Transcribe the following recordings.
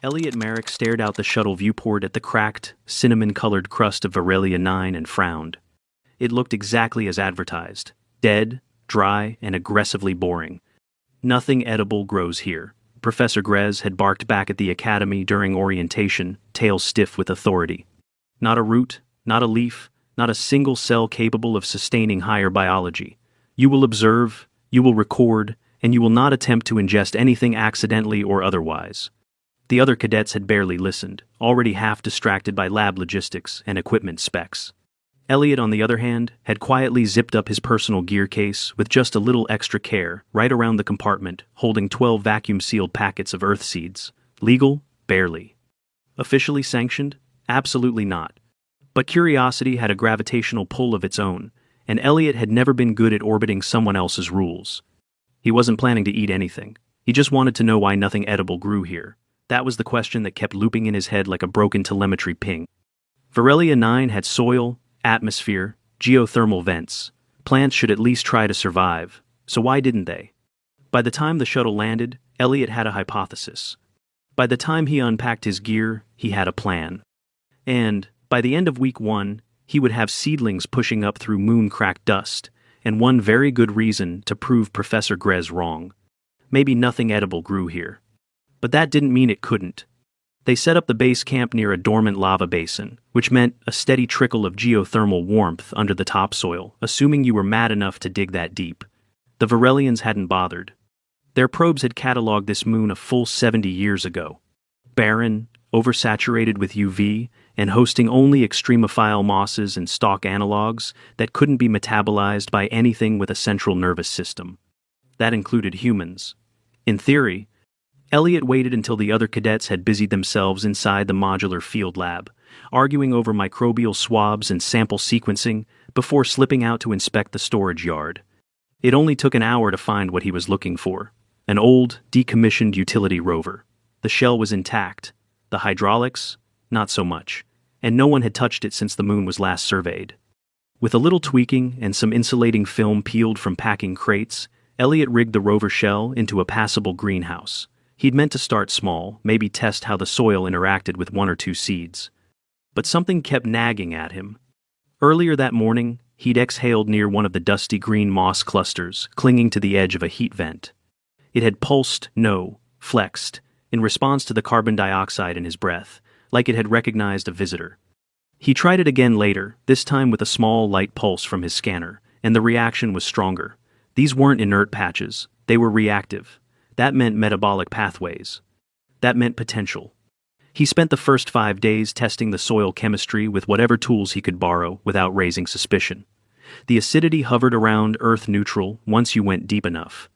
Elliot Merrick stared out the shuttle viewport at the cracked, cinnamon-colored crust of Varelia 9 and frowned. It looked exactly as advertised: dead, dry, and aggressively boring. Nothing edible grows here. Professor Grez had barked back at the academy during orientation, tail stiff with authority. Not a root, not a leaf, not a single cell capable of sustaining higher biology. You will observe, you will record, and you will not attempt to ingest anything accidentally or otherwise. The other cadets had barely listened, already half distracted by lab logistics and equipment specs. Elliot, on the other hand, had quietly zipped up his personal gear case with just a little extra care right around the compartment, holding 12 vacuum-sealed packets of earth seeds. Legal? Barely. Officially sanctioned? Absolutely not. But curiosity had a gravitational pull of its own, and Elliot had never been good at orbiting someone else's rules. He wasn't planning to eat anything. He just wanted to know why nothing edible grew here. That was the question that kept looping in his head like a broken telemetry ping. Varelia 9 had soil, atmosphere, geothermal vents. Plants should at least try to survive, so why didn't they? By the time the shuttle landed, Elliot had a hypothesis. By the time he unpacked his gear, he had a plan. And, by the end of week 1, he would have seedlings pushing up through moon-cracked dust, and one very good reason to prove Professor Grez wrong. Maybe nothing edible grew here. But that didn't mean it couldn't. They set up the base camp near a dormant lava basin, which meant a steady trickle of geothermal warmth under the topsoil, assuming you were mad enough to dig that deep. The Varelians hadn't bothered. Their probes had cataloged this moon a full 70 years ago. Barren, oversaturated with UV, and hosting only extremophile mosses and stalk analogs that couldn't be metabolized by anything with a central nervous system. That included humans. In theory, Elliot waited until the other cadets had busied themselves inside the modular field lab, arguing over microbial swabs and sample sequencing before slipping out to inspect the storage yard. It only took an hour to find what he was looking for: an old, decommissioned utility rover. The shell was intact. The hydraulics? Not so much. And no one had touched it since the moon was last surveyed. With a little tweaking and some insulating film peeled from packing crates, Elliot rigged the rover shell into a passable greenhouse. He'd meant to start small, maybe test how the soil interacted with 1 or 2 seeds. But something kept nagging at him. Earlier that morning, he'd exhaled near one of the dusty green moss clusters, clinging to the edge of a heat vent. It had pulsed, no, flexed, in response to the carbon dioxide in his breath, like it had recognized a visitor. He tried it again later, this time with a small, light pulse from his scanner, and the reaction was stronger. These weren't inert patches, they were reactive. That meant metabolic pathways. That meant potential. He spent the first 5 days testing the soil chemistry with whatever tools he could borrow without raising suspicion. The acidity hovered around Earth neutral once you went deep enough.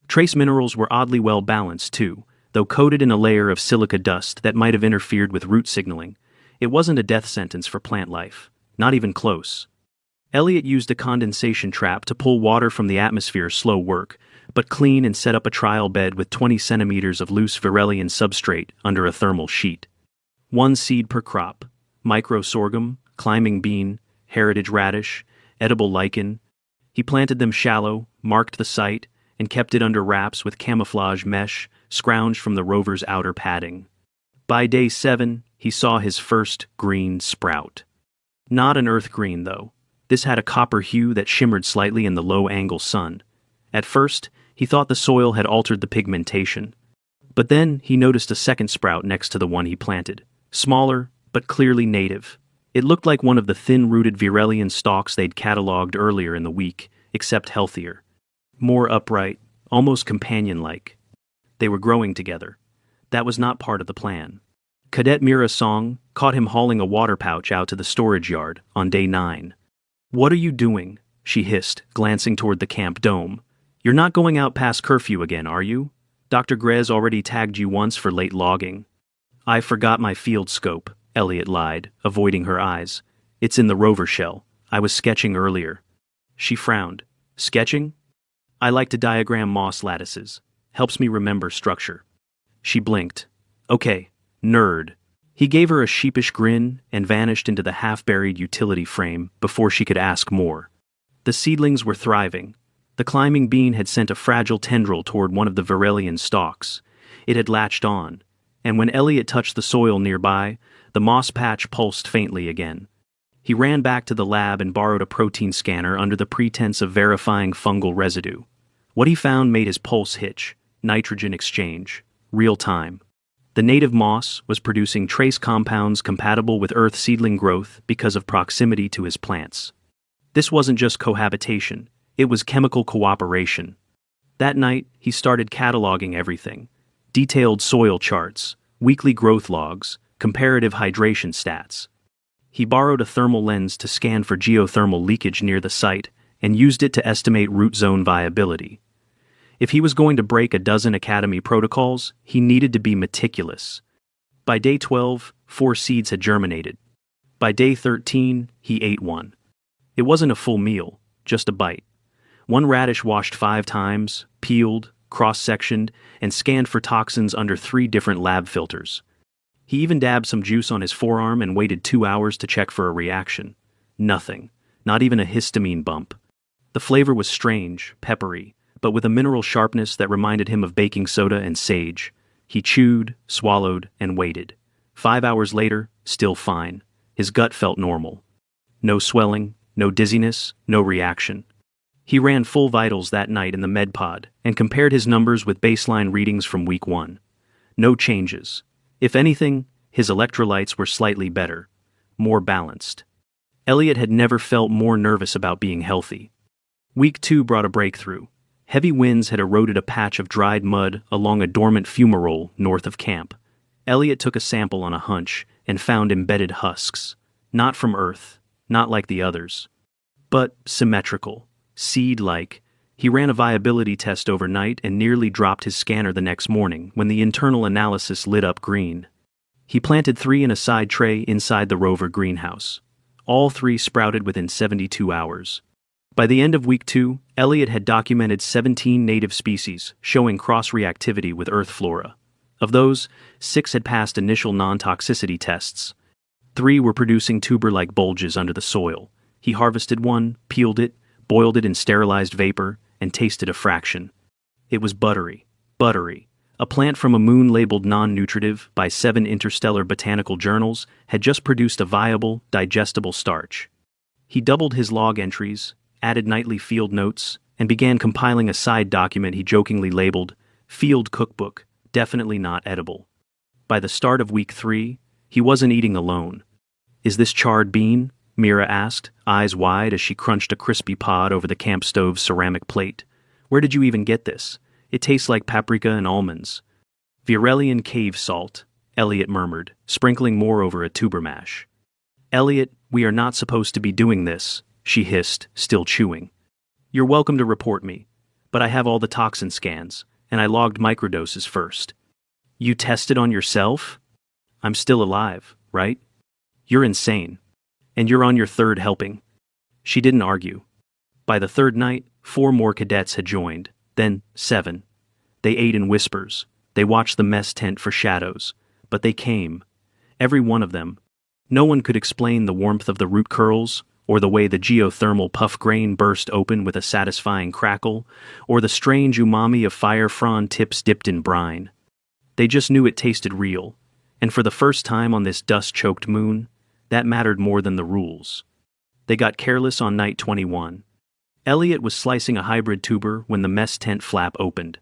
Trace minerals were oddly well balanced too, though coated in a layer of silica dust that might have interfered with root signaling. It wasn't a death sentence for plant life. Not even close. Elliot used a condensation trap to pull water from the atmosphere, slow work, but clean, and set up a trial bed with 20 centimeters of loose Varelian substrate under a thermal sheet. 1 seed per crop: micro sorghum, climbing bean, heritage radish, edible lichen. He planted them shallow, marked the site, and kept it under wraps with camouflage mesh scrounged from the rover's outer padding. By day 7, he saw his first green sprout. Not an earth green, though. This had a copper hue that shimmered slightly in the low-angle sun. At first, he thought the soil had altered the pigmentation. But then he noticed a second sprout next to the one he planted. Smaller, but clearly native. It looked like one of the thin-rooted Varelian stalks they'd cataloged earlier in the week, except healthier. More upright, almost companion-like. They were growing together. That was not part of the plan. Cadet Mira Song caught him hauling a water pouch out to the storage yard on day 9. "What are you doing?" she hissed, glancing toward the camp dome. "You're not going out past curfew again, are you? Dr. Grez already tagged you once for late logging." "I forgot my field scope," Elliot lied, avoiding her eyes. "It's in the rover shell. I was sketching earlier." She frowned. "Sketching?" "I like to diagram moss lattices. Helps me remember structure." She blinked. "Okay, nerd." He gave her a sheepish grin and vanished into the half-buried utility frame before she could ask more. The seedlings were thriving. The climbing bean had sent a fragile tendril toward one of the Varelian stalks. It had latched on, and when Elliot touched the soil nearby, the moss patch pulsed faintly again. He ran back to the lab and borrowed a protein scanner under the pretense of verifying fungal residue. What he found made his pulse hitch: nitrogen exchange, real time. The native moss was producing trace compounds compatible with Earth seedling growth because of proximity to his plants. This wasn't just cohabitation, it was chemical cooperation. That night, he started cataloging everything: detailed soil charts, weekly growth logs, comparative hydration stats. He borrowed a thermal lens to scan for geothermal leakage near the site and used it to estimate root zone viability. If he was going to break a dozen academy protocols, he needed to be meticulous. By day 12, 4 seeds had germinated. By day 13, he ate one. It wasn't a full meal, just a bite. One radish washed 5 times, peeled, cross-sectioned, and scanned for toxins under 3 different lab filters. He even dabbed some juice on his forearm and waited 2 hours to check for a reaction. Nothing, not even a histamine bump. The flavor was strange, peppery, but with a mineral sharpness that reminded him of baking soda and sage. He chewed, swallowed, and waited. 5 hours later, still fine. His gut felt normal. No swelling, no dizziness, no reaction. He ran full vitals that night in the med pod and compared his numbers with baseline readings from week 1. No changes. If anything, his electrolytes were slightly better, more balanced. Elliot had never felt more nervous about being healthy. Week 2 brought a breakthrough. Heavy winds had eroded a patch of dried mud along a dormant fumarole north of camp. Elliot took a sample on a hunch and found embedded husks. Not from Earth, not like the others, but symmetrical, seed-like. He ran a viability test overnight and nearly dropped his scanner the next morning when the internal analysis lit up green. He planted 3 in a side tray inside the rover greenhouse. All 3 sprouted within 72 hours. By the end of week 2, Elliot had documented 17 native species, showing cross-reactivity with Earth flora. Of those, 6 had passed initial non-toxicity tests. 3 were producing tuber-like bulges under the soil. He harvested one, peeled it, boiled it in sterilized vapor, and tasted a fraction. It was buttery. A plant from a moon labeled non-nutritive by 7 interstellar botanical journals had just produced a viable, digestible starch. He doubled his log entries, added nightly field notes, and began compiling a side document he jokingly labeled Field Cookbook, definitely not edible. By the start of week 3, he wasn't eating alone. "Is this charred bean?" Mira asked, eyes wide as she crunched a crispy pod over the camp stove's ceramic plate. "Where did you even get this? It tastes like paprika and almonds." "Virelian cave salt," Elliot murmured, sprinkling more over a tuber mash. "Elliot, we are not supposed to be doing this," she hissed, still chewing. "You're welcome to report me, but I have all the toxin scans, and I logged microdoses first." "You tested on yourself?" "I'm still alive, right?" "You're insane. And you're on your 3rd helping." She didn't argue. By the 3rd night, 4 more cadets had joined, then 7. They ate in whispers. They watched the mess tent for shadows. But they came. Every one of them. No one could explain the warmth of the root curls, or the way the geothermal puff grain burst open with a satisfying crackle, or the strange umami of fire frond tips dipped in brine. They just knew it tasted real, and for the first time on this dust-choked moon, that mattered more than the rules. They got careless on night 21. Elliot was slicing a hybrid tuber when the mess tent flap opened.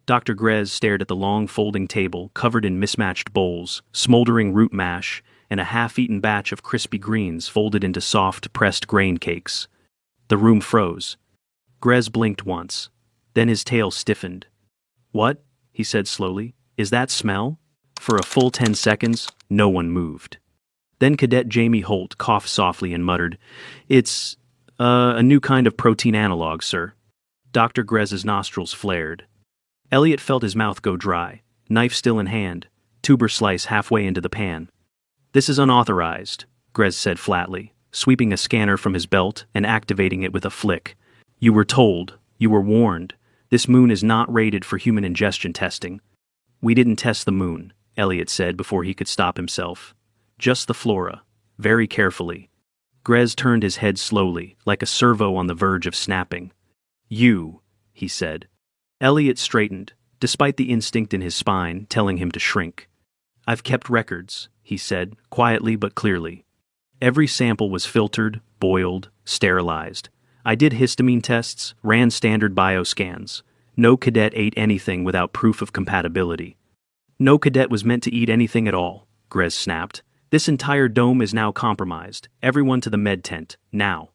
Dr. Grez stared at the long folding table covered in mismatched bowls, smoldering root mash, and a half-eaten batch of crispy greens folded into soft, pressed grain cakes. The room froze. Grez blinked once. Then his tail stiffened. "What?" he said slowly. "Is that smell?" For a full 10 seconds, no one moved. Then Cadet Jamie Holt coughed softly and muttered, "It's, a new kind of protein analog, sir." Dr. Grez's nostrils flared. Elliot felt his mouth go dry, knife still in hand, tuber slice halfway into the pan. "This is unauthorized," Grez said flatly, sweeping a scanner from his belt and activating it with a flick. "You were told, you were warned. This moon is not rated for human ingestion testing." "We didn't test the moon," Elliot said before he could stop himself. "Just the flora, very carefully." Grez turned his head slowly, like a servo on the verge of snapping. "You," he said. Elliot straightened, despite the instinct in his spine telling him to shrink. I've kept records, he said, quietly but clearly. Every sample was filtered, boiled, sterilized. I did histamine tests, ran standard bioscans. No cadet ate anything without proof of compatibility. No cadet was meant to eat anything at all, Grez snapped. This entire dome is now compromised. Everyone to the med tent, now.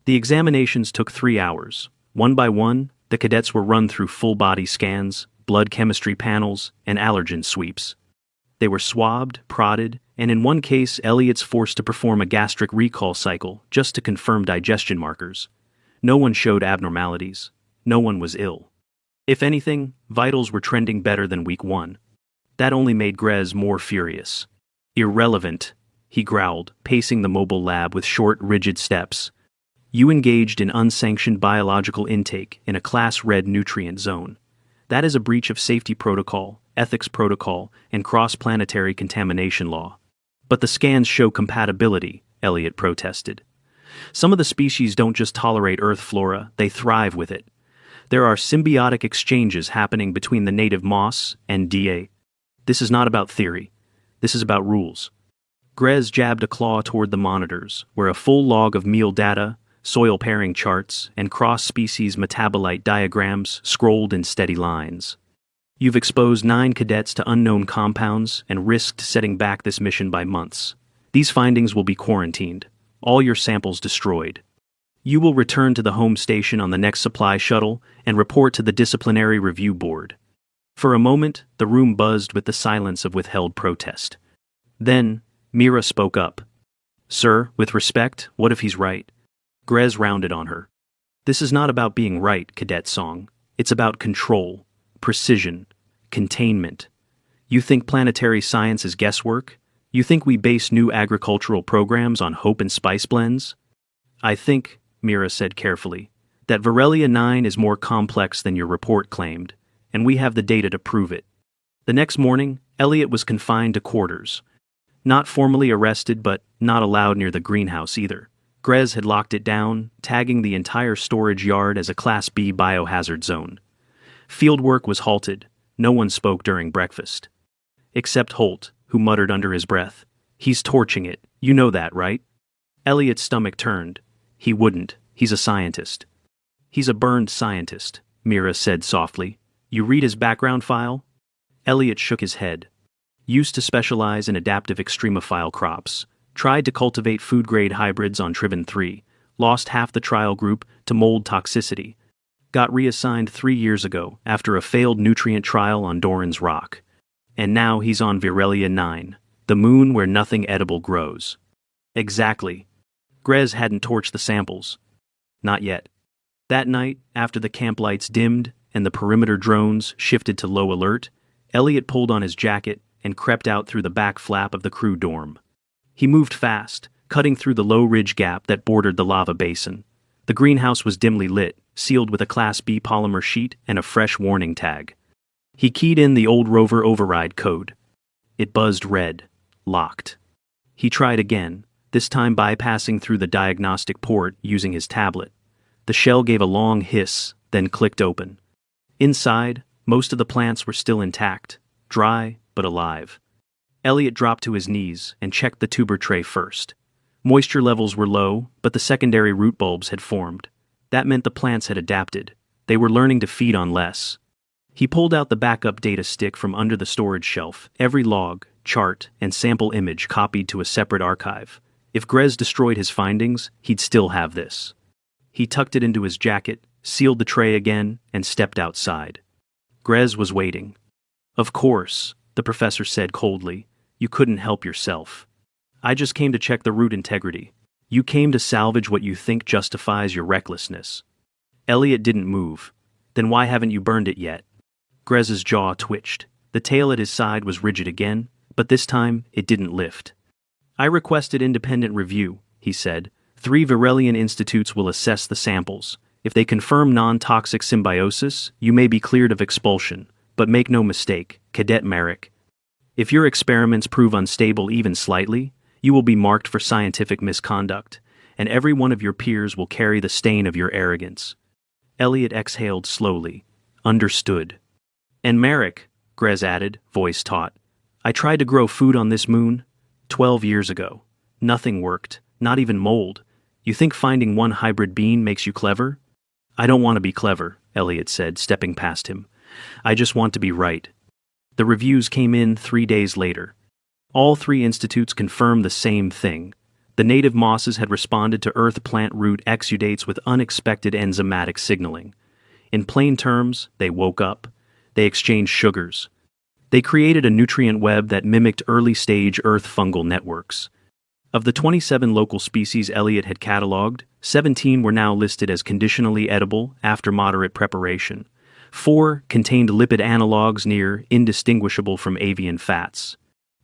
The examinations took 3 hours. One by one, the cadets were run through full-body scans, blood chemistry panels, and allergen sweeps. They were swabbed, prodded, and in one case, Elliot's forced to perform a gastric recall cycle just to confirm digestion markers. No one showed abnormalities. No one was ill. If anything, vitals were trending better than week 1. That only made Grez more furious. Irrelevant, he growled, pacing the mobile lab with short, rigid steps. You engaged in unsanctioned biological intake in a Class Red nutrient zone. That is a breach of safety protocol, ethics protocol, and cross-planetary contamination law. But the scans show compatibility, Elliot protested. Some of the species don't just tolerate Earth flora, they thrive with it. There are symbiotic exchanges happening between the native moss and DA. This is not about theory. This is about rules. Grez jabbed a claw toward the monitors, where a full log of meal data, soil pairing charts, and cross-species metabolite diagrams scrolled in steady lines. You've exposed 9 cadets to unknown compounds and risked setting back this mission by months. These findings will be quarantined, all your samples destroyed. You will return to the home station on the next supply shuttle and report to the disciplinary review board. For a moment, the room buzzed with the silence of withheld protest. Then, Mira spoke up. Sir, with respect, what if he's right? Grez rounded on her. This is not about being right, Cadet Song. It's about control, precision, containment. You think planetary science is guesswork? You think we base new agricultural programs on hope and spice blends? I think, Mira said carefully, that Varelia 9 is more complex than your report claimed, and we have the data to prove it. The next morning, Elliot was confined to quarters. Not formally arrested, but not allowed near the greenhouse either. Grez had locked it down, tagging the entire storage yard as a Class B biohazard zone. Fieldwork was halted. No one spoke during breakfast. Except Holt, who muttered under his breath, "He's torching it. You know that, right?" Elliot's stomach turned. He wouldn't. He's a scientist. He's a burned scientist, Mira said softly. You read his background file? Elliot shook his head. Used to specialize in adaptive extremophile crops. Tried to cultivate food-grade hybrids on Triven 3. Lost half the trial group to mold toxicity. Got reassigned 3 years ago after a failed nutrient trial on Doran's Rock. And now he's on Varelia 9, the moon where nothing edible grows. Exactly. Grez hadn't torched the samples. Not yet. That night, after the camp lights dimmed and the perimeter drones shifted to low alert, Elliot pulled on his jacket and crept out through the back flap of the crew dorm. He moved fast, cutting through the low ridge gap that bordered the lava basin. The greenhouse was dimly lit, sealed with a Class B polymer sheet and a fresh warning tag. He keyed in the old rover override code. It buzzed red. Locked. He tried again, this time bypassing through the diagnostic port using his tablet. The shell gave a long hiss, then clicked open. Inside, most of the plants were still intact, dry but alive. Elliot dropped to his knees and checked the tuber tray first. Moisture levels were low, but the secondary root bulbs had formed. That meant the plants had adapted. They were learning to feed on less. He pulled out the backup data stick from under the storage shelf, every log, chart, and sample image copied to a separate archive. If Grez destroyed his findings, he'd still have this. He tucked it into his jacket, sealed the tray again, and stepped outside. Grez was waiting. Of course, the professor said coldly. You couldn't help yourself. I just came to check the root integrity. You came to salvage what you think justifies your recklessness. Elliot didn't move. Then why haven't you burned it yet? Grez's jaw twitched. The tail at his side was rigid again, but this time it didn't lift. I requested independent review, he said. 3 Varelian institutes will assess the samples. If they confirm non-toxic symbiosis, you may be cleared of expulsion. But make no mistake, Cadet Merrick. If your experiments prove unstable even slightly, you will be marked for scientific misconduct, and every one of your peers will carry the stain of your arrogance. Elliot exhaled slowly. Understood. And Merrick, Grez added, voice taut. I tried to grow food on this moon 12 years ago. Nothing worked, not even mold. You think finding one hybrid bean makes you clever? I don't want to be clever, Elliot said, stepping past him. I just want to be right. The reviews came in 3 days later. All 3 institutes confirmed the same thing. The native mosses had responded to earth plant root exudates with unexpected enzymatic signaling. In plain terms, they woke up. They exchanged sugars. They created a nutrient web that mimicked early-stage earth fungal networks. Of the 27 local species Elliot had cataloged, 17 were now listed as conditionally edible after moderate preparation. 4 contained lipid analogs near indistinguishable from avian fats.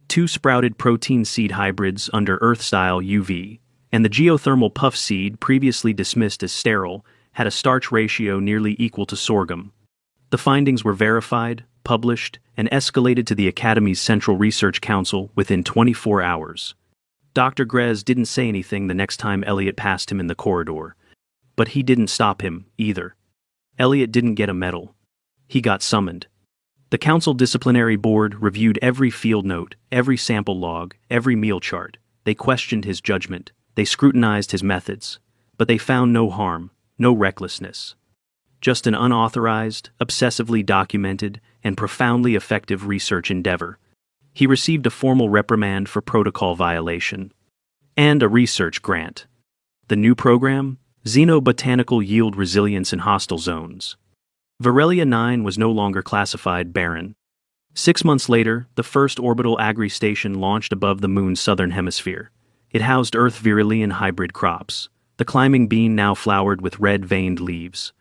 2 sprouted protein seed hybrids under Earth-style UV, and the geothermal puff seed, previously dismissed as sterile, had a starch ratio nearly equal to sorghum. The findings were verified, published, and escalated to the Academy's Central Research Council within 24 hours. Dr. Grez didn't say anything the next time Elliot passed him in the corridor. But he didn't stop him, either. Elliot didn't get a medal. He got summoned. The Council Disciplinary Board reviewed every field note, every sample log, every meal chart. They questioned his judgment. They scrutinized his methods. But they found no harm, no recklessness. Just an unauthorized, obsessively documented, and profoundly effective research endeavor. He received a formal reprimand for protocol violation. And a research grant. The new program? Xenobotanical Yield Resilience in Hostile Zones. Varelia 9 was no longer classified barren. 6 months later, the first orbital agri-station launched above the Moon's southern hemisphere. It housed Earth Virelian hybrid crops. The climbing bean now flowered with red-veined leaves.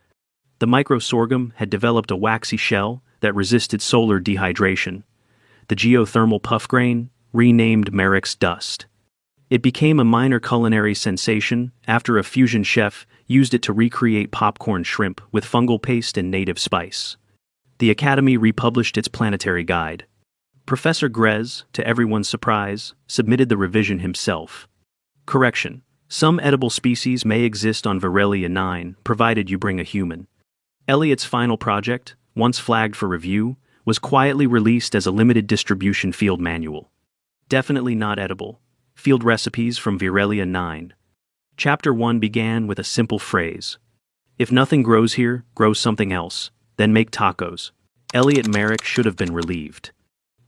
The micro-sorghum had developed a waxy shell that resisted solar dehydration. The geothermal puff grain, renamed Merrick's dust. It became a minor culinary sensation after a fusion chef used it to recreate popcorn shrimp with fungal paste and native spice. The Academy republished its planetary guide. Professor Grez, to everyone's surprise, submitted the revision himself. Correction: some edible species may exist on Varelia 9, provided you bring a human. Elliot's final project, once flagged for review, was quietly released as a limited distribution field manual. Definitely not edible. Field recipes from Varelia 9. Chapter 1 began with a simple phrase. If nothing grows here, grow something else, then make tacos. Elliot Merrick should have been relieved.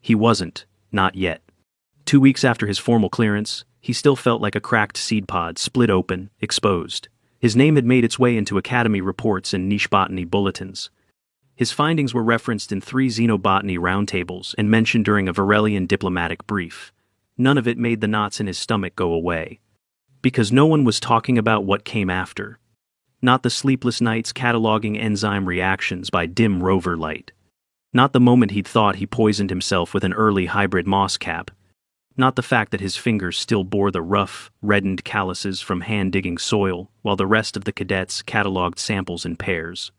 He wasn't, not yet. 2 weeks after his formal clearance, he still felt like a cracked seed pod, split open, exposed. His name had made its way into Academy reports and niche botany bulletins. His findings were referenced in 3 xenobotany roundtables and mentioned during a Varelian diplomatic brief. None of it made the knots in his stomach go away. Because no one was talking about what came after. Not the sleepless nights cataloging enzyme reactions by dim rover light. Not the moment he'd thought he poisoned himself with an early hybrid moss cap. Not the fact that his fingers still bore the rough, reddened calluses from hand-digging soil while the rest of the cadets cataloged samples in pairs.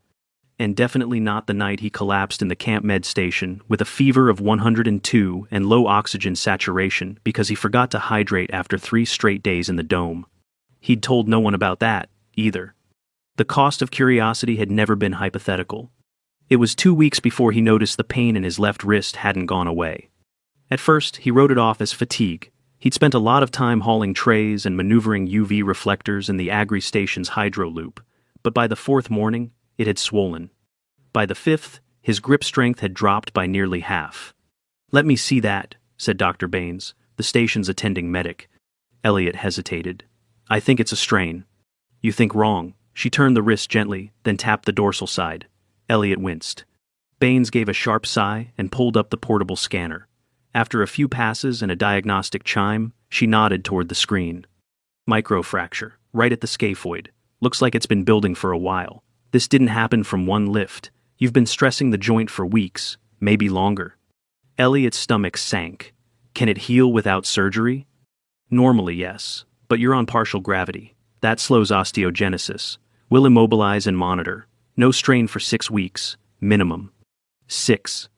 And definitely not the night he collapsed in the Camp Med station with a fever of 102 and low oxygen saturation because he forgot to hydrate after 3 straight days in the dome. He'd told no one about that, either. The cost of curiosity had never been hypothetical. It was 2 weeks before he noticed the pain in his left wrist hadn't gone away. At first, he wrote it off as fatigue. He'd spent a lot of time hauling trays and maneuvering UV reflectors in the agri-station's hydro loop, but by the 4th morning, it had swollen. By the 5th, his grip strength had dropped by nearly half. "Let me see that," said Dr. Baines, the station's attending medic. Elliot hesitated. "I think it's a strain." "You think wrong." She turned the wrist gently, then tapped the dorsal side. Elliot winced. Baines gave a sharp sigh and pulled up the portable scanner. After a few passes and a diagnostic chime, she nodded toward the screen. "Microfracture, right at the scaphoid. Looks like it's been building for a while. This didn't happen from one lift. You've been stressing the joint for weeks, maybe longer." Elliot's stomach sank. "Can it heal without surgery?" "Normally, yes, but you're on partial gravity. That slows osteogenesis. We'll immobilize and monitor. No strain for 6 weeks, minimum." 6.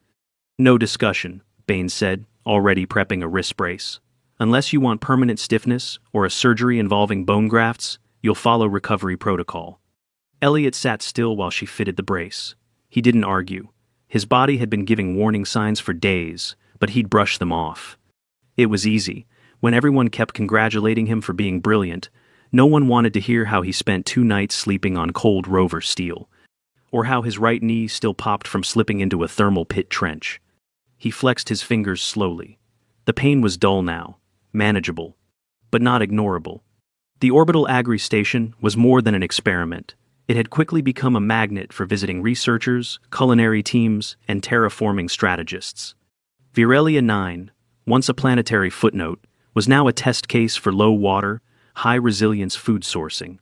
"No discussion," Baines said, already prepping a wrist brace. "Unless you want permanent stiffness or a surgery involving bone grafts, you'll follow recovery protocol." Elliot sat still while she fitted the brace. He didn't argue. His body had been giving warning signs for days, but he'd brush them off. It was easy. When everyone kept congratulating him for being brilliant, no one wanted to hear how he spent 2 nights sleeping on cold rover steel, or how his right knee still popped from slipping into a thermal pit trench. He flexed his fingers slowly. The pain was dull now, manageable, but not ignorable. The orbital agri station was more than an experiment. It had quickly become a magnet for visiting researchers, culinary teams, and terraforming strategists. Virelia 9, once a planetary footnote, was now a test case for low-water, high-resilience food sourcing.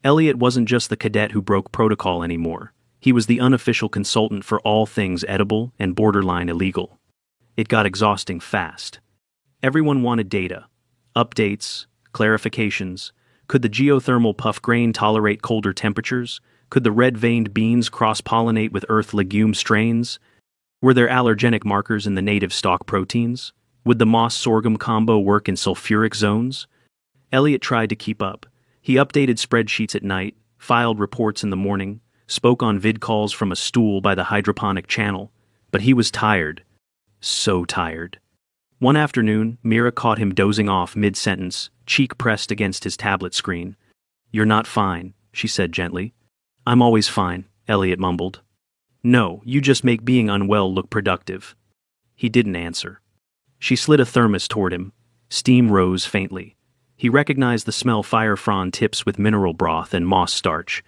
Elliot wasn't just the cadet who broke protocol anymore. He was the unofficial consultant for all things edible and borderline illegal. It got exhausting fast. Everyone wanted data, updates, clarifications. Could the geothermal puff grain tolerate colder temperatures? Could the red-veined beans cross-pollinate with earth legume strains? Were there allergenic markers in the native stalk proteins? Would the moss-sorghum combo work in sulfuric zones? Elliot tried to keep up. He updated spreadsheets at night, filed reports in the morning, spoke on vid calls from a stool by the hydroponic channel, but he was tired. So tired. One afternoon, Mira caught him dozing off mid-sentence, cheek pressed against his tablet screen. "You're not fine," she said gently. "I'm always fine," Elliot mumbled. "No, you just make being unwell look productive." He didn't answer. She slid a thermos toward him. Steam rose faintly. He recognized the smell fire frond tips with mineral broth and moss starch.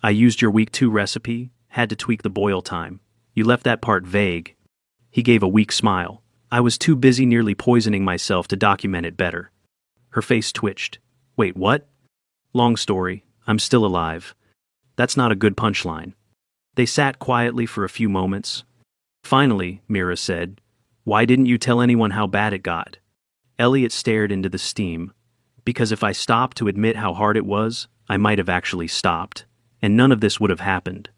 "I used your week 2 recipe, had to tweak the boil time. You left that part vague." He gave a weak smile. "I was too busy nearly poisoning myself to document it better." Her face twitched. "Wait, what?" "Long story. I'm still alive." "That's not a good punchline." They sat quietly for a few moments. Finally, Mira said, "Why didn't you tell anyone how bad it got?" Elliot stared into the steam. "Because if I stopped to admit how hard it was, I might have actually stopped, and none of this would have happened."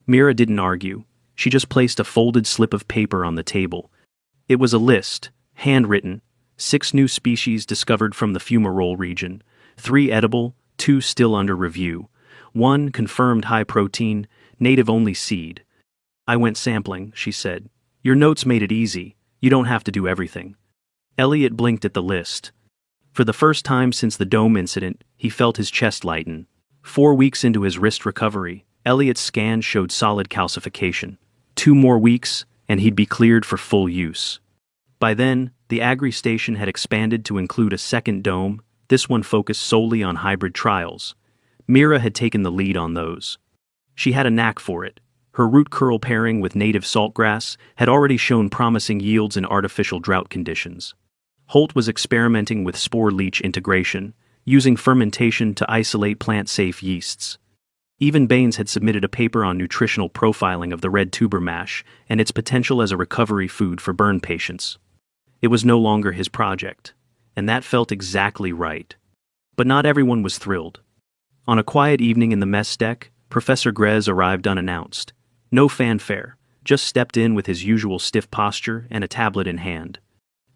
Mira didn't argue. She just placed a folded slip of paper on the table. It was a list, handwritten, 6 new species discovered from the fumarole region, 3 edible, 2 still under review, 1 confirmed high-protein, native-only seed. "I went sampling," she said. "Your notes made it easy. You don't have to do everything." Elliot blinked at the list. For the first time since the dome incident, he felt his chest lighten. 4 weeks into his wrist recovery, Elliot's scan showed solid calcification. 2 more weeks, and he'd be cleared for full use. By then, the agri station had expanded to include a second dome, this one focused solely on hybrid trials. Mira had taken the lead on those. She had a knack for it. Her root curl pairing with native saltgrass had already shown promising yields in artificial drought conditions. Holt was experimenting with spore leach integration, using fermentation to isolate plant-safe yeasts. Even Baines had submitted a paper on nutritional profiling of the red tuber mash and its potential as a recovery food for burn patients. It was no longer his project, and that felt exactly right. But not everyone was thrilled. On a quiet evening in the mess deck, Professor Grez arrived unannounced. No fanfare, just stepped in with his usual stiff posture and a tablet in hand.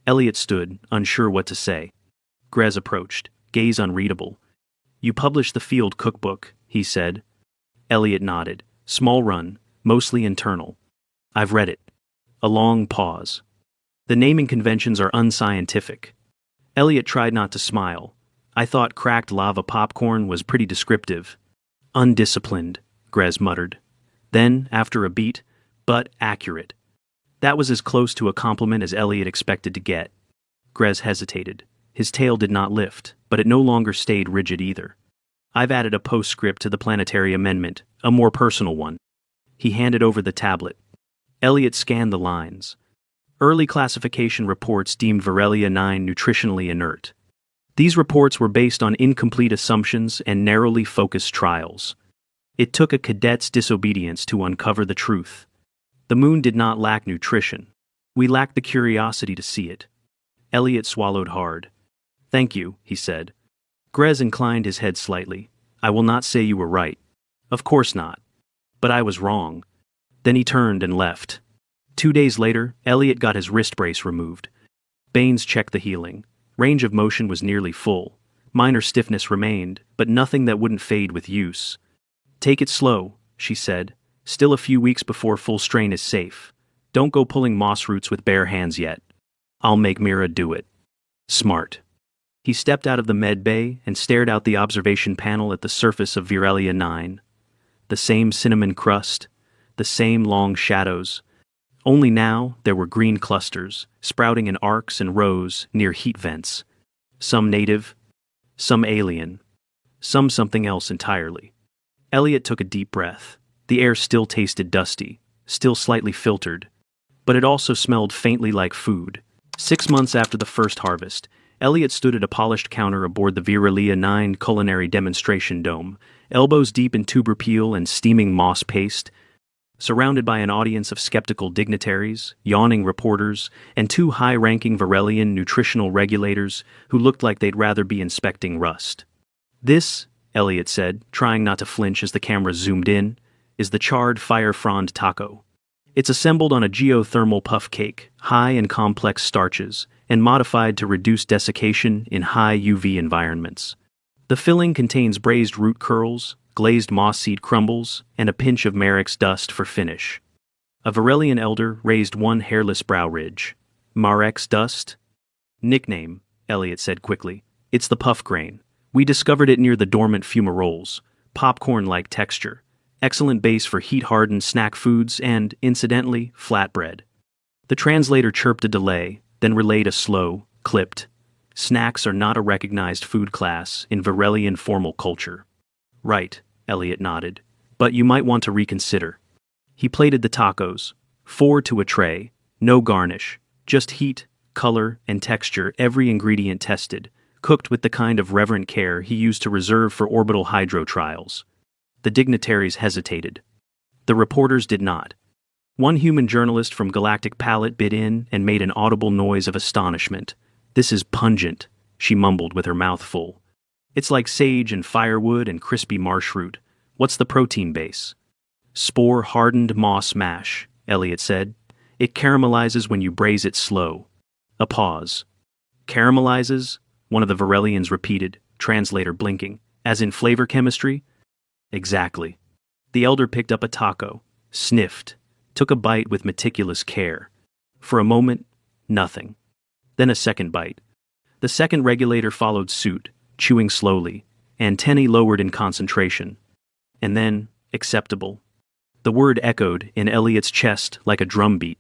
Elliot stood, unsure what to say. Grez approached, gaze unreadable. "You published the field cookbook," he said. Elliot nodded. "Small run, mostly internal." "I've read it." A long pause. "The naming conventions are unscientific." Elliot tried not to smile. "I thought cracked lava popcorn was pretty descriptive." "Undisciplined," Grez muttered. Then, after a beat, "but accurate." That was as close to a compliment as Elliot expected to get. Grez hesitated. His tail did not lift, but it no longer stayed rigid either. "I've added a postscript to the planetary amendment, a more personal one." He handed over the tablet. Elliot scanned the lines. Early classification reports deemed Virelia 9 nutritionally inert. These reports were based on incomplete assumptions and narrowly focused trials. It took a cadet's disobedience to uncover the truth. The moon did not lack nutrition. We lacked the curiosity to see it. Elliot swallowed hard. "Thank you," he said. Grez inclined his head slightly. "I will not say you were right. Of course not. But I was wrong." Then he turned and left. 2 days later, Elliot got his wrist brace removed. Baines checked the healing. Range of motion was nearly full. Minor stiffness remained, but nothing that wouldn't fade with use. "Take it slow," she said. "Still a few weeks before full strain is safe. Don't go pulling moss roots with bare hands yet." I'll make Mira do it. Smart. He stepped out of the med bay and stared out the observation panel at the surface of Virelia 9. The same cinnamon crust, the same long shadows. Only now there were green clusters, sprouting in arcs and rows near heat vents. Some native, some alien, some something else entirely. Elliot took a deep breath. The air still tasted dusty, still slightly filtered, but it also smelled faintly like food. 6 months after the first harvest, Elliot stood at a polished counter aboard the Virelia 9 culinary demonstration dome, elbows deep in tuber peel and steaming moss paste, surrounded by an audience of skeptical dignitaries, yawning reporters, and 2 high-ranking Virelian nutritional regulators who looked like they'd rather be inspecting rust. This, Elliot said, trying not to flinch as the camera zoomed in, is the charred fire-frond taco. It's assembled on a geothermal puff cake, high in complex starches, and modified to reduce desiccation in high UV environments. The filling contains braised root curls, glazed moss seed crumbles, and a pinch of Merrick's dust for finish. A Virelian elder raised one hairless brow ridge. Marek's dust? Nickname, Elliot said quickly. It's the puff grain. We discovered it near the dormant fumaroles. Popcorn-like texture. Excellent base for heat-hardened snack foods and, incidentally, flatbread. The translator chirped a delay, then relayed a slow, clipped. Snacks are not a recognized food class in Virelian formal culture. Right, Elliot nodded. But you might want to reconsider. He plated the tacos, 4 to a tray, no garnish, just heat, color, and texture, every ingredient tested, cooked with the kind of reverent care he used to reserve for orbital hydro trials. The dignitaries hesitated. The reporters did not. One human journalist from Galactic Palette bit in and made an audible noise of astonishment. "This is pungent," she mumbled with her mouth full. "It's like sage and firewood and crispy marsh root. What's the protein base?" "Spore-hardened moss mash," Elliot said. "It caramelizes when you braise it slow." A pause. "Caramelizes?" one of the Virelians repeated, translator blinking. "As in flavor chemistry?" "Exactly." The elder picked up a taco, sniffed, took a bite with meticulous care. For a moment, nothing. Then a second bite. The second regulator followed suit, chewing slowly, antennae lowered in concentration. And then, acceptable. The word echoed in Elliot's chest like a drumbeat.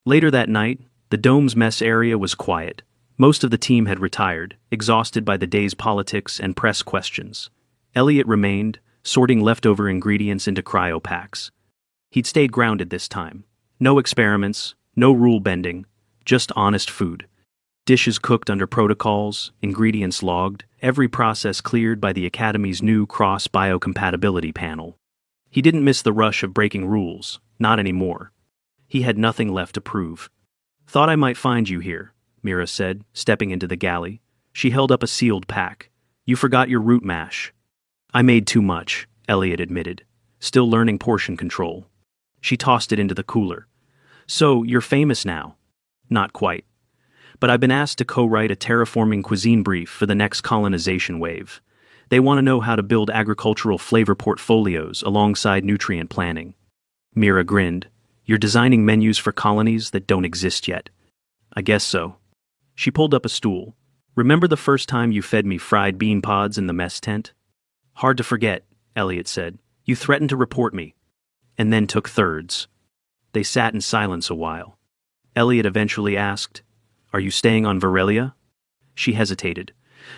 Later that night, the dome's mess area was quiet. Most of the team had retired, exhausted by the day's politics and press questions. Elliot remained, sorting leftover ingredients into cryopacks. He'd stayed grounded this time. No experiments, no rule-bending, just honest food. Dishes cooked under protocols, ingredients logged, every process cleared by the Academy's new cross-biocompatibility panel. He didn't miss the rush of breaking rules, not anymore. He had nothing left to prove. "Thought I might find you here," Mira said, stepping into the galley. She held up a sealed pack. "You forgot your root mash." "I made too much," Elliot admitted, still learning portion control. She tossed it into the cooler. "So, you're famous now?" "Not quite. But I've been asked to co-write a terraforming cuisine brief for the next colonization wave. They want to know how to build agricultural flavor portfolios alongside nutrient planning." Mira grinned. "You're designing menus for colonies that don't exist yet." "I guess so." She pulled up a stool. "Remember the first time you fed me fried bean pods in the mess tent?" "Hard to forget," Elliot said. "You threatened to report me." And then took thirds. They sat in silence a while. Elliot eventually asked, "Are you staying on Virelia?" She hesitated.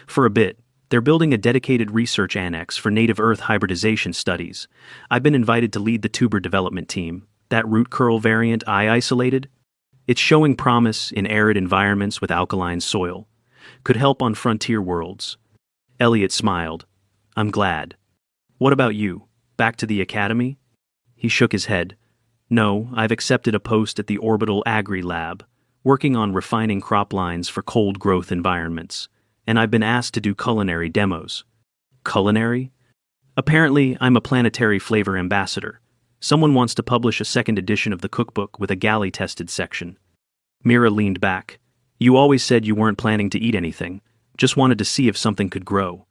"For a bit. They're building a dedicated research annex for native Earth hybridization studies. I've been invited to lead the tuber development team. That root curl variant I isolated? It's showing promise in arid environments with alkaline soil. Could help on frontier worlds." Elliot smiled. "I'm glad. What about you? Back to the Academy?" He shook his head. "No, I've accepted a post at the Orbital Agri Lab, working on refining crop lines for cold growth environments, and I've been asked to do culinary demos." "Culinary?" "Apparently, I'm a planetary flavor ambassador. Someone wants to publish a second edition of the cookbook with a galley-tested section." Mira leaned back. "You always said you weren't planning to eat anything, just wanted to see if something could grow."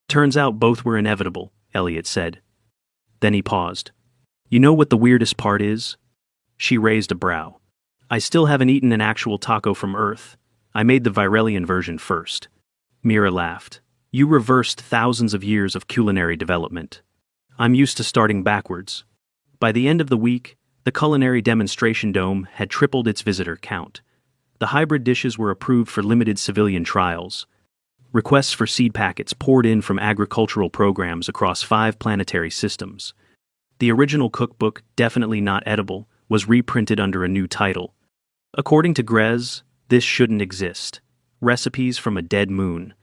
"Turns out both were inevitable," Elliot said. Then he paused. "You know what the weirdest part is?" She raised a brow. "I still haven't eaten an actual taco from Earth. I made the Virelian version first. Mira laughed. You reversed thousands of years of culinary development. I'm used to starting backwards. By the end of the week, the culinary demonstration dome had tripled its visitor count. The hybrid dishes were approved for limited civilian trials. Requests for seed packets poured in from agricultural programs across 5 planetary systems. The original cookbook, Definitely Not Edible, was reprinted under a new title. According to Grez, this shouldn't exist. Recipes from a dead moon.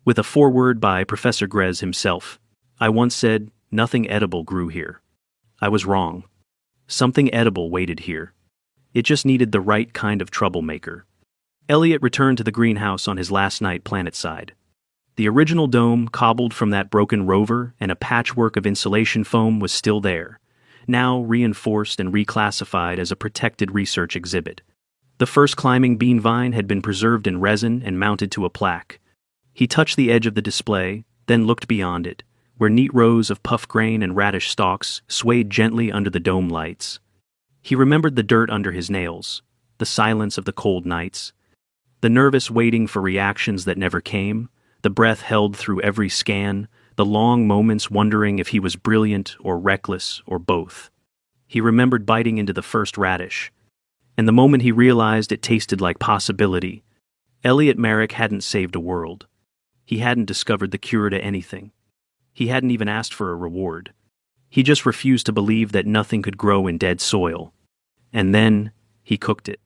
With a foreword by Professor Grez himself. I once said, nothing edible grew here. I was wrong. Something edible waited here. It just needed the right kind of troublemaker. Elliot returned to the greenhouse on his last night planetside. The original dome, cobbled from that broken rover and a patchwork of insulation foam, was still there, now reinforced and reclassified as a protected research exhibit. The first climbing bean vine had been preserved in resin and mounted to a plaque. He touched the edge of the display, then looked beyond it, where neat rows of puff grain and radish stalks swayed gently under the dome lights. He remembered the dirt under his nails, the silence of the cold nights, the nervous waiting for reactions that never came, the breath held through every scan, the long moments wondering if he was brilliant or reckless or both. He remembered biting into the first radish, and the moment he realized it tasted like possibility, Elliot Merrick hadn't saved a world. He hadn't discovered the cure to anything. He hadn't even asked for a reward. He just refused to believe that nothing could grow in dead soil. And then he cooked it.